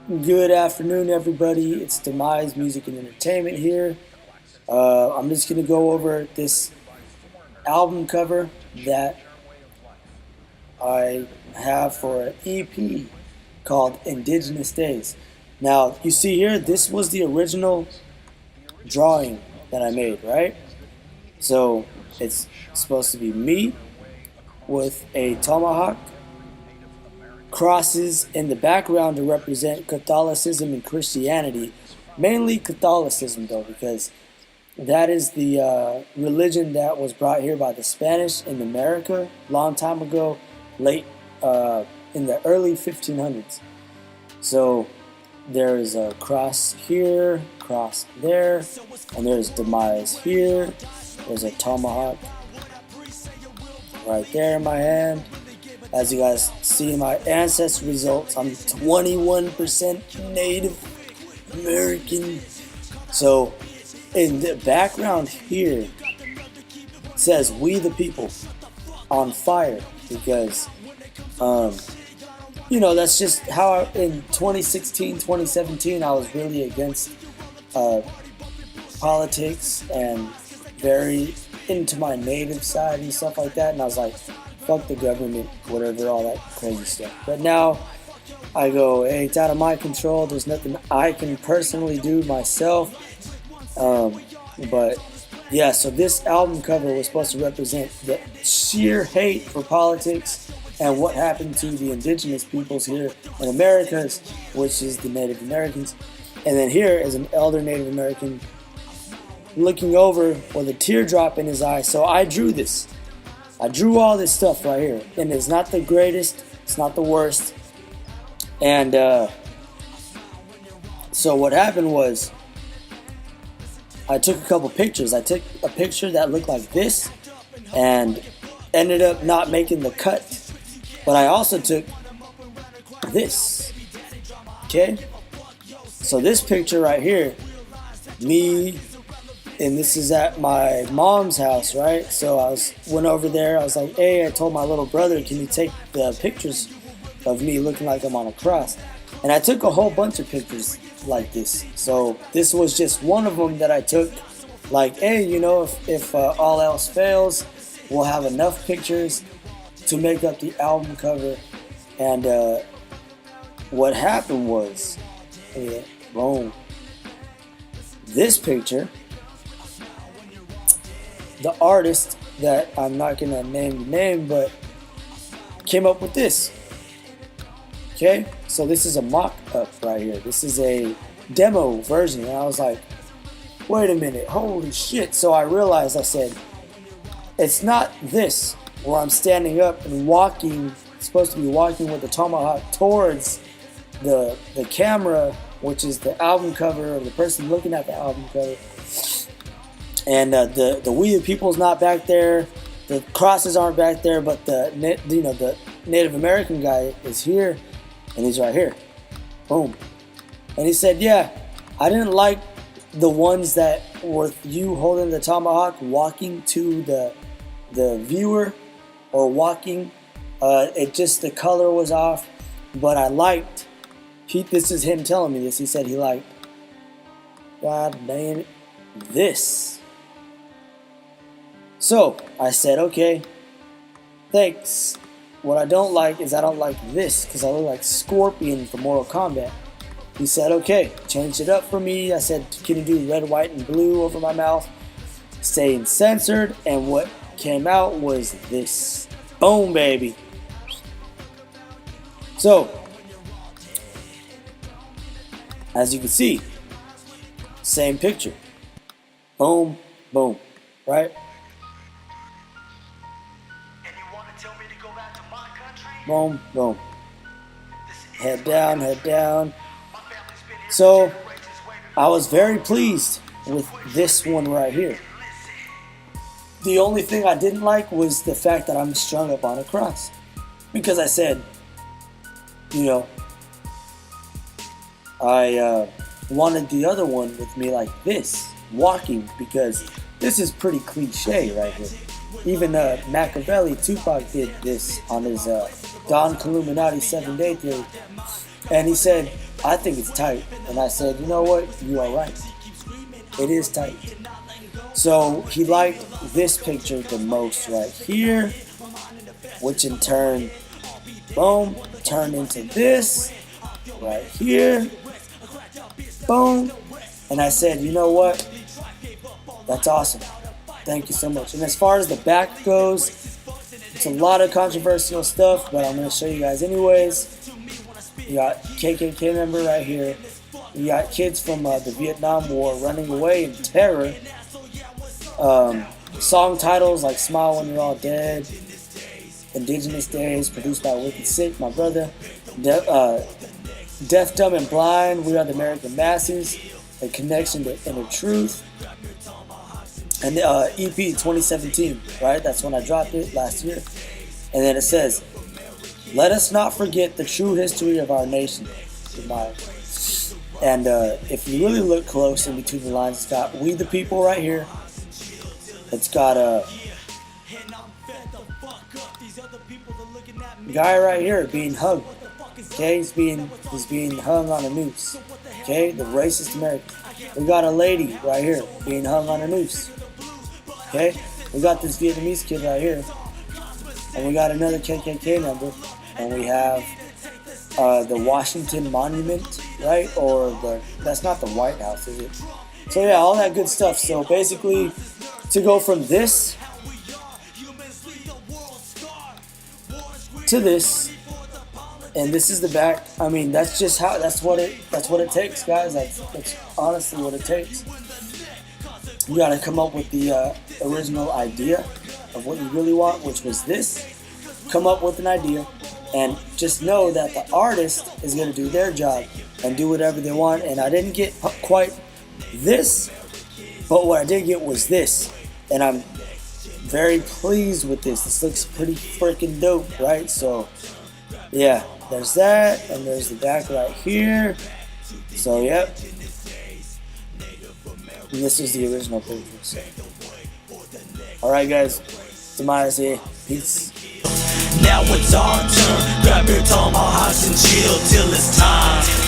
Good afternoon, everybody. It's Demise Music and Entertainment here. I'm just going to go over this album cover that I have for an EP called Indigenous Days. Now, you see here, this was the original drawing that I made, right? So, it's supposed to be me with a tomahawk, crosses in the background to represent Catholicism and Christianity, mainly Catholicism though, because that is the religion that was brought here by the Spanish in America long time ago, late in the early 1500s. So there's a cross here, cross there, and there's Demise here. There's a tomahawk right there in my hand. As you guys see in my ancestry results, I'm 21% Native American. So in the background here it says "We the People" on fire, because that's just how in 2016, 2017 I was really against politics and very into my native side and stuff like that, and I was like, fuck the government, whatever, all that crazy stuff. But now I go, hey, it's out of my control. There's nothing I can personally do myself. But yeah, so this album cover was supposed to represent the sheer hate for politics and what happened to the indigenous peoples here in Americas, which is the Native Americans. And then here is an elder Native American looking over with a teardrop in his eye. So I drew this. I drew all this stuff right here, and it's not the greatest, it's not the worst. And so what happened was, I took a couple pictures. I took a picture that looked like this and ended up not making the cut. But I also took this, okay? So this picture right here, me, and this is at my mom's house, right? So I went over there. I was like, hey, I told my little brother, can you take the pictures of me looking like I'm on a cross? And I took a whole bunch of pictures like this. So this was just one of them that I took. Like, hey, if all else fails, we'll have enough pictures to make up the album cover. And what happened was, boom, this picture, the artist that I'm not going to name the name, but came up with this. Okay, so this is a mock-up right here. This is a demo version, and I was like, wait a minute, holy shit. So I realized, I said, it's not this where I'm standing up and walking, supposed to be walking with the tomahawk towards the camera, which is the album cover, or the person looking at the album cover. And the We the People's not back there, the crosses aren't back there, but the Native American guy is here, and he's right here. Boom. And he said, yeah, I didn't like the ones that were you holding the tomahawk, walking to the viewer, or walking. The color was off, but I liked, this is him telling me this, he said he liked, God damn it, this. So I said, okay, thanks. What I don't like is I don't like this, because I look like Scorpion from Mortal Kombat. He said, okay, change it up for me. I said, can you do red, white, and blue over my mouth? Staying censored, and what came out was this. Boom, baby. So, as you can see, same picture. Boom, boom, right? Boom, boom. Head down, head down. So, I was very pleased with this one right here. The only thing I didn't like was the fact that I'm strung up on a cross. Because I said, I wanted the other one with me like this, walking, because this is pretty cliche right here. Even Machiavelli, Tupac, did this on his Don Illuminati 7-Day Theory. And he said, I think it's tight. And I said, you know what? You are right. It is tight. So he liked this picture the most right here, which in turn, boom, turned into this right here, boom. And I said, you know what? That's awesome. Thank you so much. And as far as the back goes, it's a lot of controversial stuff, but I'm going to show you guys anyways. You got KKK member right here. You got kids from the Vietnam War running away in terror. Song titles like Smile When You're All Dead, Indigenous Days, produced by Wicked Sick, my brother. Deaf, Dumb, and Blind, We Are the American Masses, A Connection to Inner Truth. And EP 2017, right? That's when I dropped it last year. And then it says, let us not forget the true history of our nation. Demise. And if you really look close in between the lines, it's got We the People right here. It's got a guy right here being hugged. Okay, he's being hung on a noose. Okay, the racist American. We got a lady right here being hung on a noose. Okay, we got this Vietnamese kid right here, and we got another KKK member, and we have the Washington Monument, right? Or that's not the White House, is it? So yeah, all that good stuff. So basically, to go from this to this, and this is the back. I mean, that's just how. That's what it takes, guys. That's honestly what it takes. You got to come up with the original idea of what you really want, which was this. Come up with an idea, and just know that the artist is going to do their job and do whatever they want. And I didn't get quite this, but what I did get was this, and I'm very pleased with this. This looks pretty freaking dope, right? So yeah, there's that, and there's the back right here. So yep, and this is the original picture. So alright guys, Demise here, peace. Now it's our turn, grab your tomahawks and chill till it's time.